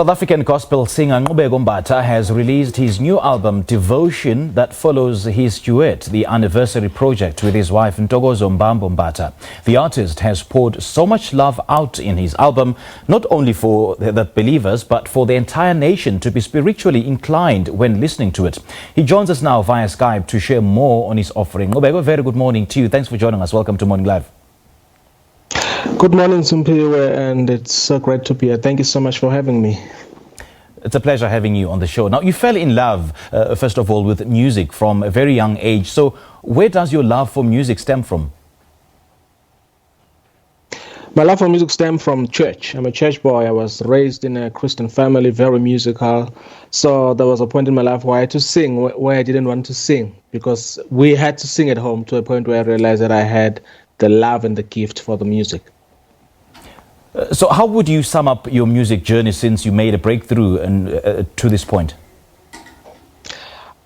South African gospel singer Nqubeko Mbatha has released his new album Devotion that follows his duet, the Anniversary Project, with his wife Nqubeko Mbatha. The artist has poured so much love out in his album, not only for the believers but for the entire nation to be spiritually inclined when listening to it. He joins us now via Skype to share more on his offering. Nqubeko, very good morning to you. Thanks for joining us. Welcome to Morning Live. Good morning, Nqubeko, and it's so great to be here. Thank you so much for having me. It's a pleasure having you on the show. Now, you fell in love, first of all, with music from a very young age. So where does your love for music stem from? My love for music stems from church. I'm a church boy. I was raised in a Christian family, very musical. So there was a point in my life where I had to sing, where I didn't want to sing, because we had to sing at home, to a point where I realized that I had the love and the gift for the music. So how would you sum up your music journey since you made a breakthrough and to this point?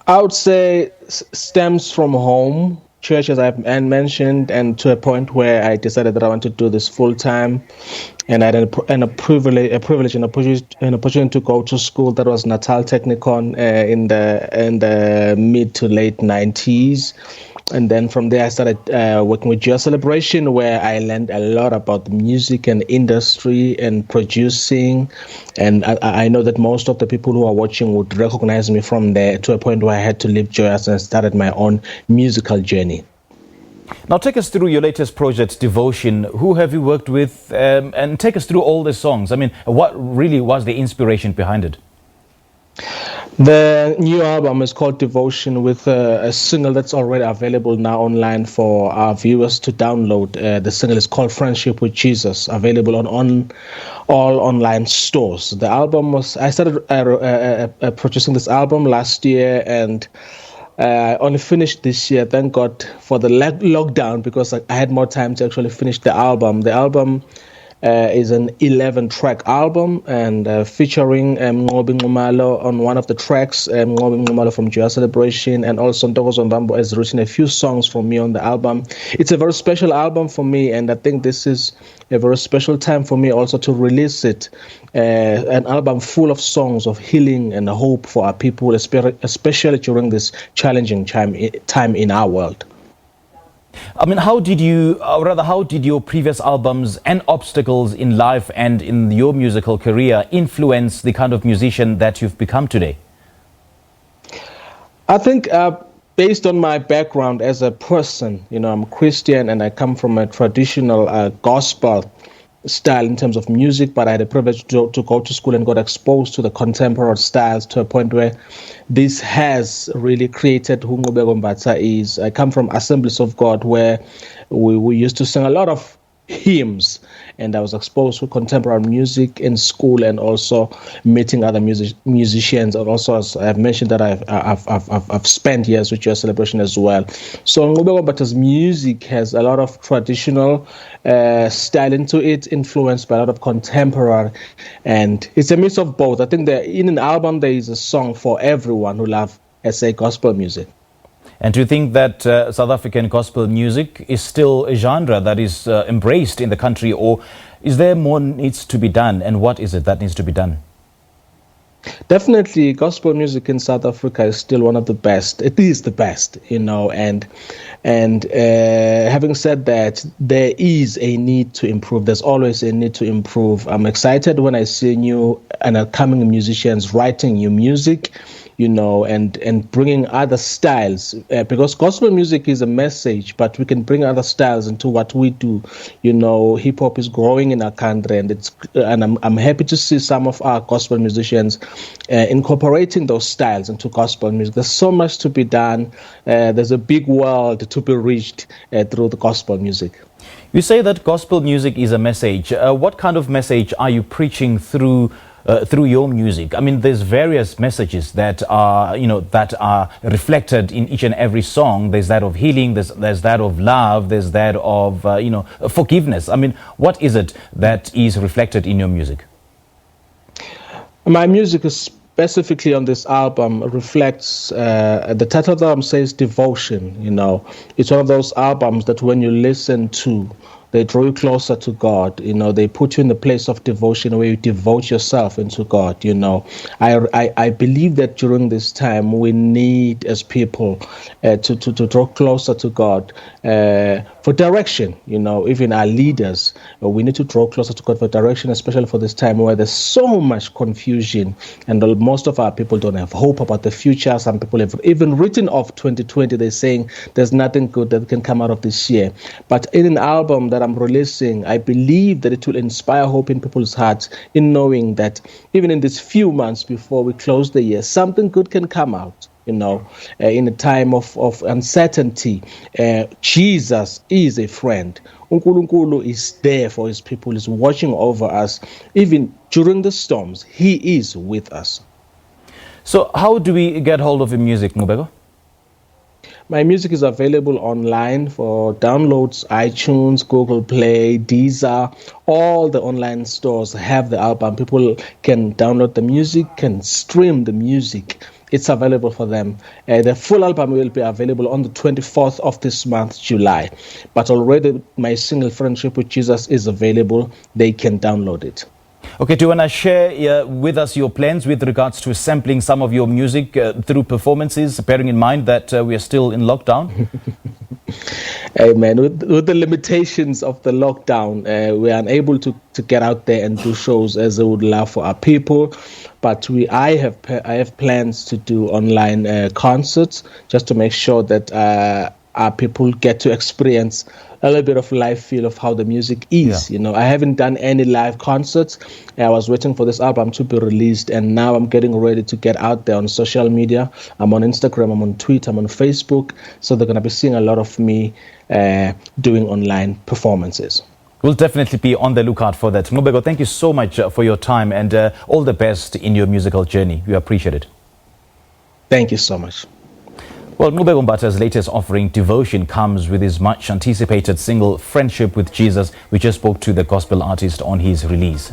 I would say stems from home, church, as I mentioned, and to a point where I decided that I wanted to do this full time, and I had a privilege and an opportunity to go to school. That was Natal Technikon in the mid to late 90s. And then from there, I started working with Joy Celebration, where I learned a lot about the music and industry and producing. And I know that most of the people who are watching would recognize me from there, to a point where I had to leave Joyous and started my own musical journey. Now, take us through your latest project, Devotion. Who have you worked with? And take us through all the songs. I mean, what really was the inspiration behind it? The new album is called Devotion, with a single that's already available now online for our viewers to download. The single is called Friendship with Jesus, available on all online stores. The album was, I started producing this album last year, and I only finished this year. Thank God for the lockdown, because I had more time to actually finish the album. The album is an 11-track album, and featuring Nqubeko Mbatha on one of the tracks, Nqubeko Mbatha from Joy Celebration, and also Nqubeko Mbatha has written a few songs for me on the album. It's a very special album for me, and I think this is a very special time for me also to release it, an album full of songs of healing and hope for our people, especially during this challenging time in our world. I mean, how did your previous albums and obstacles in life and in your musical career influence the kind of musician that you've become today? I think based on my background as a person, I'm Christian and I come from a traditional gospel style in terms of music, but I had the privilege to go to school and got exposed to the contemporary styles, to a point where this has really created who Nqubeko Mbatha is. I come from Assemblies of God, where we used to sing a lot of hymns, and I was exposed to contemporary music in school, and also meeting other musicians. And also, as I've mentioned, that I've spent years with your celebration as well. So Nqubeko Mbatha's music has a lot of traditional style into it, influenced by a lot of contemporary, and it's a mix of both. I think that in an album there is a song for everyone who loves SA gospel music. And do you think that South African gospel music is still a genre that is embraced in the country, or is there more needs to be done? And what is it that needs to be done? Definitely, gospel music in South Africa is still one of the best. It is the best, and having said that, there is a need to improve. There's always a need to improve. I'm excited when I see new and upcoming musicians writing new music, and bringing other styles, because gospel music is a message, but we can bring other styles into what we do. Hip hop is growing in our country, and I'm happy to see some of our gospel musicians incorporating those styles into gospel music. There's so much to be done. There's a big world to be reached through the gospel music. You say that gospel music is a message. What kind of message are you preaching through your music? I mean, there's various messages that are reflected in each and every song. There's that of healing, there's that of love, there's that of forgiveness. I mean, what is it that is reflected in your music? My music is specifically on this album reflects, the title of the album says Devotion. It's one of those albums that when you listen to, They draw you closer to God. They put you in the place of devotion where you devote yourself into God. I believe that during this time we need as people to draw closer to God for direction. Even our leaders, we need to draw closer to God for direction, especially for this time where there's so much confusion and most of our people don't have hope about the future. Some people have even written off 2020. They're saying there's nothing good that can come out of this year. But in an album that I'm releasing, I believe that it will inspire hope in people's hearts in knowing that even in these few months before we close the year, something good can come out. In a time of uncertainty, Jesus is a friend. Unkulunkulu is there for his people, is watching over us. Even during the storms, he is with us. So how do we get hold of your music, Nqubeko? My music is available online for downloads, iTunes, Google Play, Deezer. All the online stores have the album. People can download the music, can stream the music. It's available for them. The full album will be available on the 24th of this month, July. But already my single Friendship with Jesus is available. They can download it. Okay, do you want to share with us your plans with regards to sampling some of your music through performances, bearing in mind that we are still in lockdown? Amen. With the limitations of the lockdown, we are unable to get out there and do shows as I would love for our people. But I have plans to do online concerts just to make sure that our people get to experience a little bit of live feel of how the music is. Yeah. I haven't done any live concerts. I was waiting for this album to be released, and now I'm getting ready to get out there on social media. I'm on Instagram, I'm on Twitter, I'm on Facebook. So they're going to be seeing a lot of me doing online performances. We'll definitely be on the lookout for that. Nqubeko, thank you so much for your time and all the best in your musical journey. We appreciate it. Thank you so much. Well, Nqubeko Mbatha's latest offering, Devotion, comes with his much anticipated single, Friendship with Jesus. We just spoke to the gospel artist on his release.